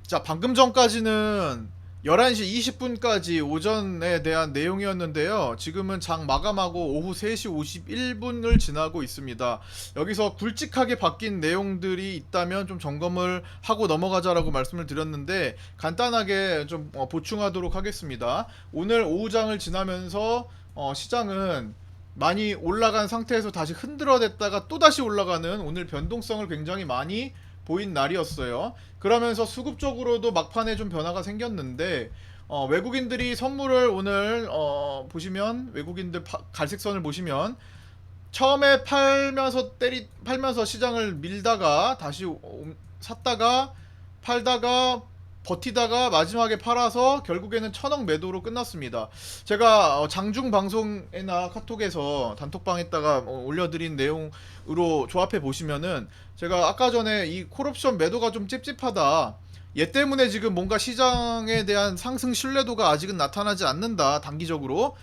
자, 방금 전까지는 11시 20분까지 오전에 대한 내용이었는데요. 지금은 장 마감하고 오후 3시 51분을 지나고 있습니다. 여기서 굵직하게 바뀐 내용들이 있다면 좀 점검을 하고 넘어가자라고 말씀을 드렸는데 간단하게 좀 보충하도록 하겠습니다. 오늘 오후장을 지나면서 시장은 많이 올라간 상태에서 다시 흔들어댔다가 또다시 올라가는 오늘 변동성을 굉장히 많이 보인 날이었어요. 그러면서 수급적으로도 막판에 좀 변화가 생겼는데 외국인들이 선물을 오늘 보시면 외국인들 갈색선을 보시면 처음에 팔면서 시장을 밀다가 다시 샀다가 팔다가 버티다가 마지막에 팔아서 결국에는 천억 매도로 끝났습니다. 제가 장중 방송이나 카톡에서 단톡방에다가 올려드린 내용으로 조합해 보시면은 제가 아까 전에 이 콜옵션 매도가 좀 찝찝하다. 얘 때문에 지금 뭔가 시장에 대한 상승 신뢰도가 아직은 나타나지 않는다. 단기적으로.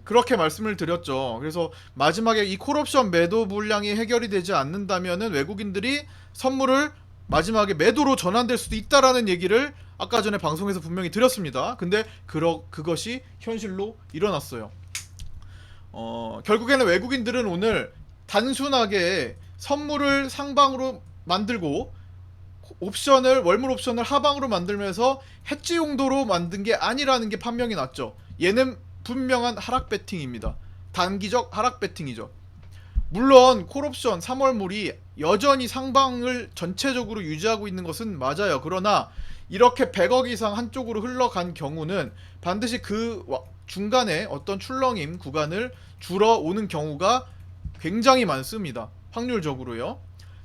그렇게 말씀을 드렸죠. 그래서 마지막에 이 콜옵션 매도 물량이 해결이 되지 않는다면은 외국인들이 선물을 마지막에 매도로 전환될 수도 있다라는 얘기를 아까 전에 방송에서 분명히 드렸습니다. 근데 그것이 현실로 일어났어요. 결국에는 외국인들은 오늘 단순하게 선물을 상방으로 만들고 월물 옵션을 하방으로 만들면서 해지 용도로 만든 게 아니라는 게 판명이 났죠. 얘는 분명한 하락 배팅입니다. 단기적 하락 배팅이죠. 물론 콜옵션 3월물이 여전히 상방을 전체적으로 유지하고 있는 것은 맞아요. 그러나 이렇게 100억 이상 한쪽으로 흘러간 경우는 반드시 그 중간에 어떤 출렁임 구간을 줄어오는 경우가 굉장히 많습니다. 확률적으로요.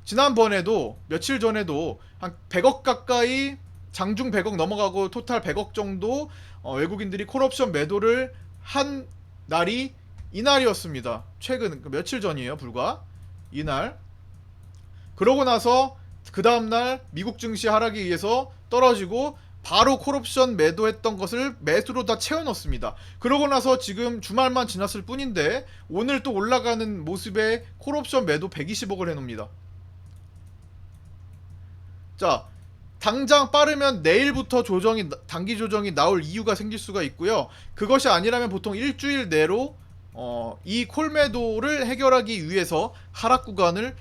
지난번에도 며칠 전에도 한 100억 가까이 장중 100억 넘어가고 토탈 100억 정도 외국인들이 콜옵션 매도를 한 날이 이날이었습니다. 최근 며칠 전이에요. 불과 이날. 그러고 나서 그 다음날 미국 증시 하락에 의해서 떨어지고 바로 콜옵션 매도했던 것을 매수로 다 채워넣습니다. 그러고 나서 지금 주말만 지났을 뿐인데 오늘 또 올라가는 모습에 콜옵션 매도 120억을 해놓습니다. 자, 당장 빠르면 내일부터 단기 조정이 나올 이유가 생길 수가 있고요. 그것이 아니라면 보통 일주일 내로 이 콜매도를 해결하기 위해서 하락 구간을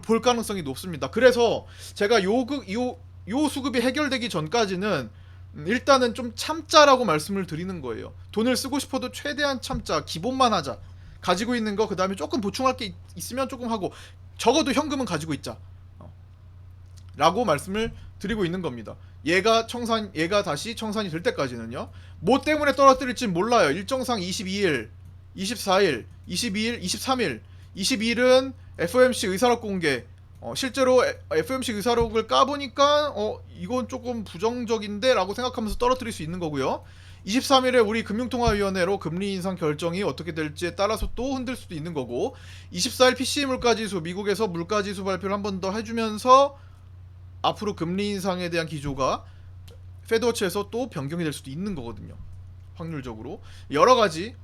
볼 가능성이 높습니다. 그래서 제가 요 수급이 해결되기 전까지는 일단은 좀 참자라고 말씀을 드리는 거예요. 돈을 쓰고 싶어도 최대한 참자, 기본만 하자. 가지고 있는 거, 그 다음에 조금 보충할 게 있으면 조금 하고, 적어도 현금은 가지고 있자. 라고 말씀을 드리고 있는 겁니다. 얘가 다시 청산이 될 때까지는요. 뭐 때문에 떨어뜨릴지 몰라요. 일정상 22일, 24일, 22일, 23일. 22일은 FOMC 의사록 공개. 실제로 FOMC 의사록을 까보니까 이건 조금 부정적인데 라고 생각하면서 떨어뜨릴 수 있는 거고요. 23일에 우리 금융통화위원회로 금리 인상 결정이 어떻게 될지에 따라서 또 흔들 수도 있는 거고, 24일 PCE 물가지수, 미국에서 물가지수 발표를 한 번 더 해주면서 앞으로 금리 인상에 대한 기조가 페드워치에서 또 변경이 될 수도 있는 거거든요. 확률적으로 여러 가지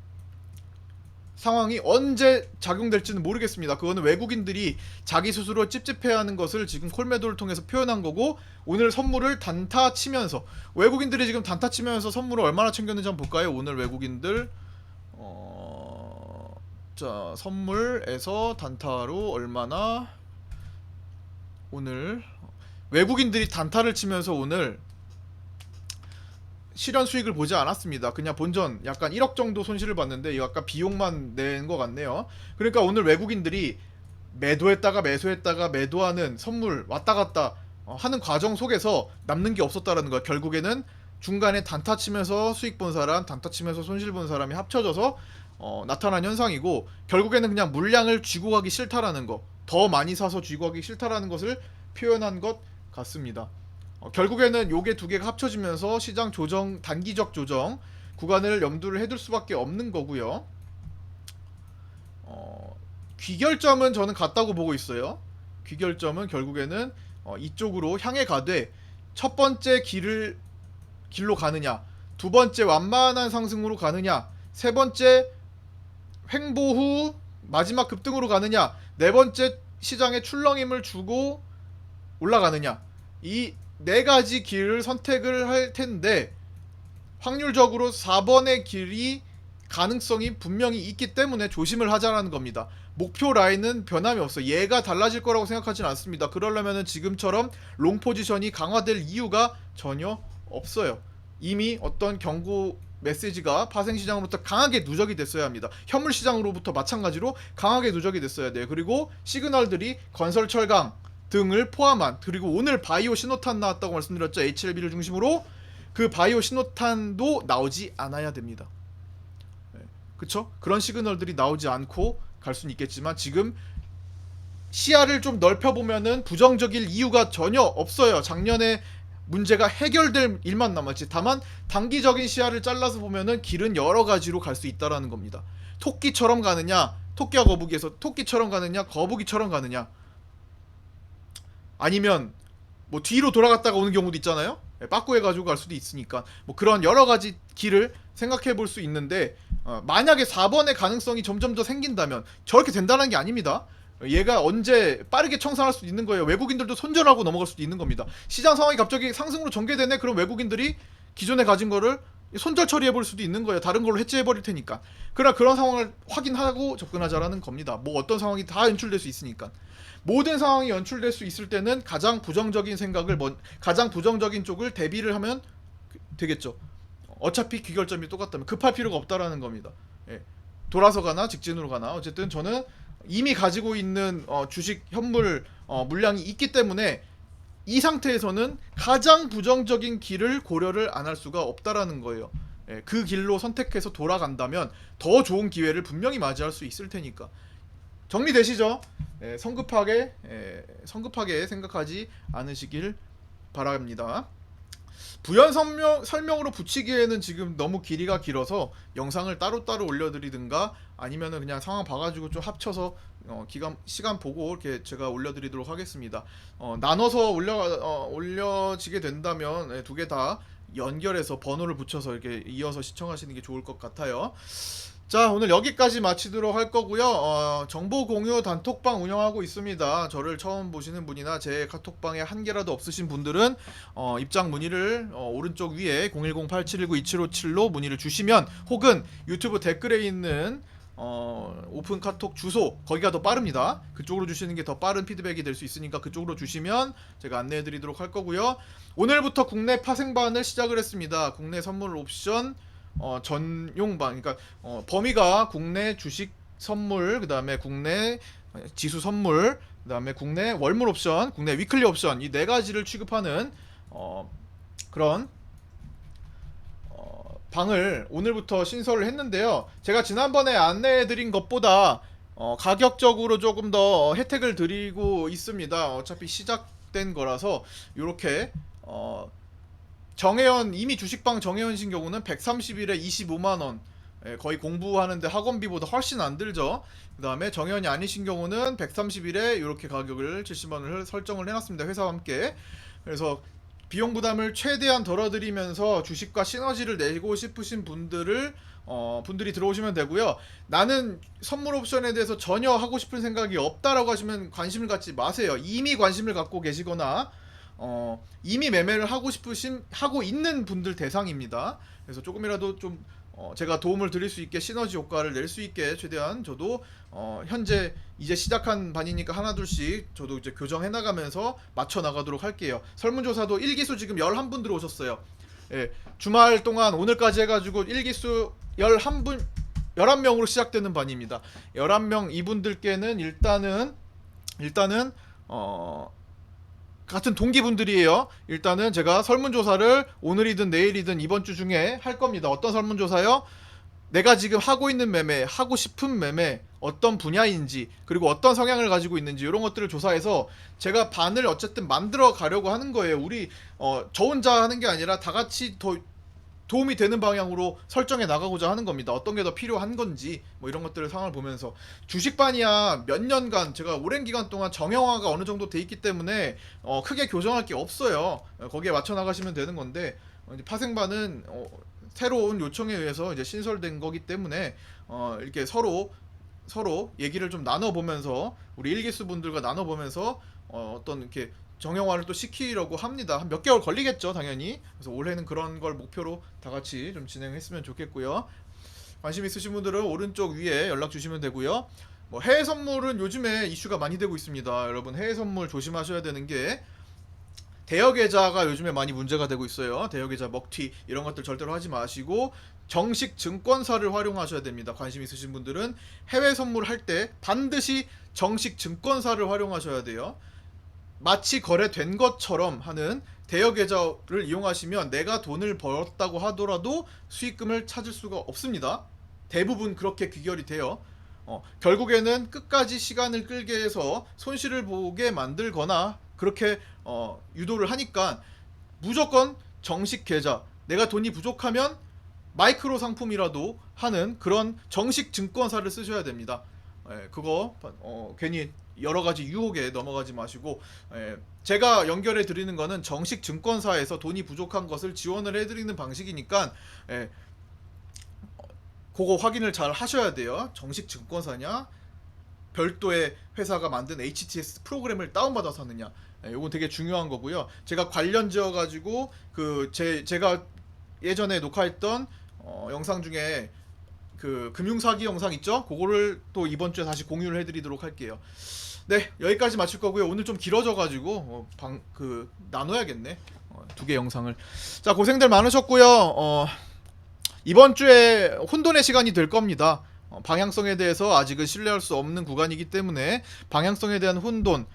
상황이 언제 작용될지는 모르겠습니다. 그거는 외국인들이 자기 스스로 찝찝해하는 것을 지금 콜매도를 통해서 표현한 거고, 오늘 선물을 단타 치면서 외국인들이 지금 단타 치면서 선물을 얼마나 챙겼는지 한번 볼까요? 오늘 외국인들 자, 선물에서 단타로 얼마나 오늘 외국인들이 단타를 치면서 오늘 실현 수익을 보지 않았습니다. 그냥 본전 약간 1억 정도 손실을 봤는데 이거 아까 비용만 낸 것 같네요. 그러니까 오늘 외국인들이 매도했다가 매수했다가 매도하는 선물 왔다 갔다 하는 과정 속에서 남는 게 없었다라는 거야. 결국에는 중간에 단타 치면서 수익 본 사람, 단타 치면서 손실 본 사람이 합쳐져서 나타난 현상이고, 결국에는 그냥 물량을 쥐고 가기 싫다라는 거, 더 많이 사서 쥐고 가기 싫다라는 것을 표현한 것 같습니다. 결국에는 요게 두 개가 합쳐지면서 시장 조정, 단기적 조정 구간을 염두를 해둘 수밖에 없는 거고요. 귀결점은 저는 같다고 보고 있어요. 귀결점은 결국에는 이쪽으로 향해 가되, 첫 번째 길로 가느냐, 두 번째 완만한 상승으로 가느냐, 세 번째 횡보 후 마지막 급등으로 가느냐, 네 번째 시장에 출렁임을 주고 올라가느냐, 이 네 가지 길을 선택을 할 텐데 확률적으로 4번의 길이 가능성이 분명히 있기 때문에 조심을 하자라는 겁니다. 목표 라인은 변함이 없어. 얘가 달라질 거라고 생각하진 않습니다. 그러려면은 지금처럼 롱 포지션이 강화될 이유가 전혀 없어요. 이미 어떤 경고 메시지가 파생시장으로부터 강하게 누적이 됐어야 합니다. 현물시장으로부터 마찬가지로 강하게 누적이 됐어야 돼요. 그리고 시그널들이 건설 철강 등을 포함한, 그리고 오늘 바이오 신호탄 나왔다고 말씀드렸죠. HLB를 중심으로 그 바이오 신호탄도 나오지 않아야 됩니다. 그쵸? 그런 시그널들이 나오지 않고 갈 수는 있겠지만 지금 시야를 좀 넓혀보면은 부정적일 이유가 전혀 없어요. 작년에 문제가 해결될 일만 남았지. 다만 단기적인 시야를 잘라서 보면은 길은 여러 가지로 갈 수 있다라는 겁니다. 토끼처럼 가느냐, 토끼와 거북이에서 토끼처럼 가느냐, 거북이처럼 가느냐, 아니면 뭐 뒤로 돌아갔다가 오는 경우도 있잖아요. 빠꾸해가지고 갈 수도 있으니까 뭐 그런 여러 가지 길을 생각해 볼 수 있는데, 만약에 4번의 가능성이 점점 더 생긴다면 저렇게 된다는 게 아닙니다. 얘가 언제 빠르게 청산할 수도 있는 거예요. 외국인들도 손절하고 넘어갈 수도 있는 겁니다. 시장 상황이 갑자기 상승으로 전개되네. 그럼 외국인들이 기존에 가진 거를 손절 처리해 볼 수도 있는 거예요. 다른 걸로 해체해 버릴 테니까. 그러나 그런 상황을 확인하고 접근하자라는 겁니다. 뭐 어떤 상황이 다 연출될 수 있으니까. 모든 상황이 연출될 수 있을 때는 가장 부정적인 가장 부정적인 쪽을 대비를 하면 되겠죠. 어차피 귀결점이 똑같다면 급할 필요가 없다라는 겁니다. 예. 돌아서 가나 직진으로 가나 어쨌든 저는 이미 가지고 있는 주식 현물 물량이 있기 때문에 이 상태에서는 가장 부정적인 길을 고려를 안 할 수가 없다라는 거예요. 예. 그 길로 선택해서 돌아간다면 더 좋은 기회를 분명히 맞이할 수 있을 테니까. 정리되시죠? 성급하게 생각하지 않으시길 바랍니다. 부연 설명으로 붙이기에는 지금 너무 길이가 길어서 영상을 따로따로 올려드리든가 아니면은 그냥 상황 봐가지고 좀 합쳐서 시간 보고 이렇게 제가 올려드리도록 하겠습니다. 나눠서 올려지게 된다면 두 개 다 연결해서 번호를 붙여서 이렇게 이어서 시청하시는 게 좋을 것 같아요. 자, 오늘 여기까지 마치도록 할 거고요. 정보 공유 단톡방 운영하고 있습니다. 저를 처음 보시는 분이나 제 카톡방에 한 개라도 없으신 분들은 입장 문의를 오른쪽 위에 010-8719-2757로 문의를 주시면, 혹은 유튜브 댓글에 있는 오픈 카톡 주소, 거기가 더 빠릅니다. 그쪽으로 주시는 게 더 빠른 피드백이 될 수 있으니까 그쪽으로 주시면 제가 안내해 드리도록 할 거고요. 오늘부터 국내 파생반을 시작을 했습니다. 국내 선물 옵션 전용방, 그러니까 범위가 국내 주식 선물, 그 다음에 국내 지수 선물, 그 다음에 국내 월물 옵션, 국내 위클리 옵션, 이 네 가지를 취급하는 그런 방을 오늘부터 신설을 했는데요. 제가 지난번에 안내해드린 것보다 가격적으로 조금 더 혜택을 드리고 있습니다. 어차피 시작된 거라서 이렇게 정혜연, 이미 주식방 정혜연신 경우는 130일에 25만원, 거의 공부하는데 학원비보다 훨씬 안 들죠. 그 다음에 정혜연이 아니신 경우는 130일에 이렇게 가격을 70만원을 설정을 해놨습니다. 회사와 함께. 그래서 비용 부담을 최대한 덜어드리면서 주식과 시너지를 내고 싶으신 분들이 들어오시면 되고요. 나는 선물 옵션에 대해서 전혀 하고 싶은 생각이 없다라고 하시면 관심을 갖지 마세요. 이미 관심을 갖고 계시거나 이미 매매를 하고 있는 분들 대상입니다. 그래서 조금이라도 좀 제가 도움을 드릴 수 있게, 시너지 효과를 낼 수 있게 최대한 저도 현재 이제 시작한 반이니까 하나둘씩 저도 이제 교정해 나가면서 맞춰 나가도록 할게요. 설문조사도 1기수 지금 11분 들어오셨어요. 예, 주말 동안 오늘까지 해가지고 1기수 11명으로 시작되는 반입니다. 11명 이분들께는 일단은 같은 동기분들이에요. 일단은 제가 설문조사를 오늘이든 내일이든 이번 주 중에 할 겁니다. 어떤 설문조사요? 내가 지금 하고 있는 매매, 하고 싶은 매매, 어떤 분야인지, 그리고 어떤 성향을 가지고 있는지, 이런 것들을 조사해서 제가 반을 어쨌든 만들어 가려고 하는 거예요. 우리 저 혼자 하는 게 아니라 다 같이 더 도움이 되는 방향으로 설정해 나가고자 하는 겁니다. 어떤 게 더 필요한 건지 뭐 이런 것들을 상황을 보면서. 주식반이야 몇 년간, 제가 오랜 기간 동안 정형화가 어느 정도 돼 있기 때문에 크게 교정할 게 없어요. 거기에 맞춰 나가시면 되는 건데, 파생반은 새로운 요청에 의해서 이제 신설된 거기 때문에 이렇게 서로 얘기를 좀 나눠보면서, 우리 일기수 분들과 나눠보면서 어떤 이렇게 정형화를 또 시키려고 합니다. 한 몇 개월 걸리겠죠, 당연히. 그래서 올해는 그런 걸 목표로 다 같이 좀 진행했으면 좋겠고요. 관심 있으신 분들은 오른쪽 위에 연락 주시면 되고요. 뭐 해외 선물은 요즘에 이슈가 많이 되고 있습니다. 여러분 해외 선물 조심하셔야 되는 게 대여 계좌가 요즘에 많이 문제가 되고 있어요. 대여 계좌 먹튀 이런 것들 절대로 하지 마시고 정식 증권사를 활용하셔야 됩니다. 관심 있으신 분들은 해외 선물 할 때 반드시 정식 증권사를 활용하셔야 돼요. 마치 거래된 것처럼 하는 대여 계좌를 이용하시면 내가 돈을 벌었다고 하더라도 수익금을 찾을 수가 없습니다. 대부분 그렇게 귀결이 돼요. 결국에는 끝까지 시간을 끌게 해서 손실을 보게 만들거나 그렇게 유도를 하니까 무조건 정식 계좌, 내가 돈이 부족하면 마이크로 상품이라도 하는 그런 정식 증권사를 쓰셔야 됩니다. 그거 괜히 여러 가지 유혹에 넘어가지 마시고, 제가 연결해 드리는 거는 정식 증권사에서 돈이 부족한 것을 지원을 해 드리는 방식이니까 그거 확인을 잘 하셔야 돼요. 정식 증권사냐 별도의 회사가 만든 HTS 프로그램을 다운받아서 하느냐, 요건 되게 중요한 거고요. 제가 관련 지어 가지고 제가 예전에 녹화했던 영상 중에 그 금융사기 영상 있죠? 그거를 또 이번 주에 다시 공유를 해드리도록 할게요. 네, 여기까지 마칠 거고요. 오늘 좀 길어져가지고 나눠야겠네. 두 개 영상을. 자, 고생들 많으셨고요. 이번 주에 혼돈의 시간이 될 겁니다. 방향성에 대해서 아직은 신뢰할 수 없는 구간이기 때문에 방향성에 대한 혼돈.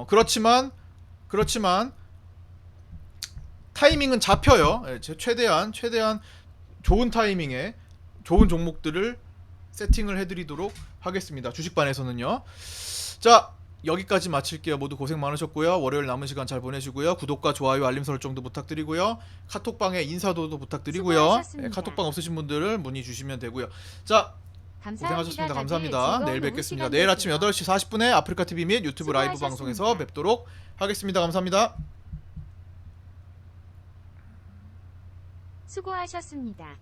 그렇지만 타이밍은 잡혀요. 최대한 좋은 타이밍에 좋은 종목들을 세팅을 해드리도록 하겠습니다. 주식반에서는요. 자, 여기까지 마칠게요. 모두 고생 많으셨고요. 월요일 남은 시간 잘 보내시고요. 구독과 좋아요, 알림 설정도 부탁드리고요. 카톡방에 인사도도 부탁드리고요. 카톡방 없으신 분들은 문의 주시면 되고요. 자, 고생하셨습니다. 감사합니다. 내일 뵙겠습니다. 내일 아침 8시 40분에 아프리카TV 및 유튜브 라이브 방송에서 뵙도록 하겠습니다. 감사합니다. 수고하셨습니다.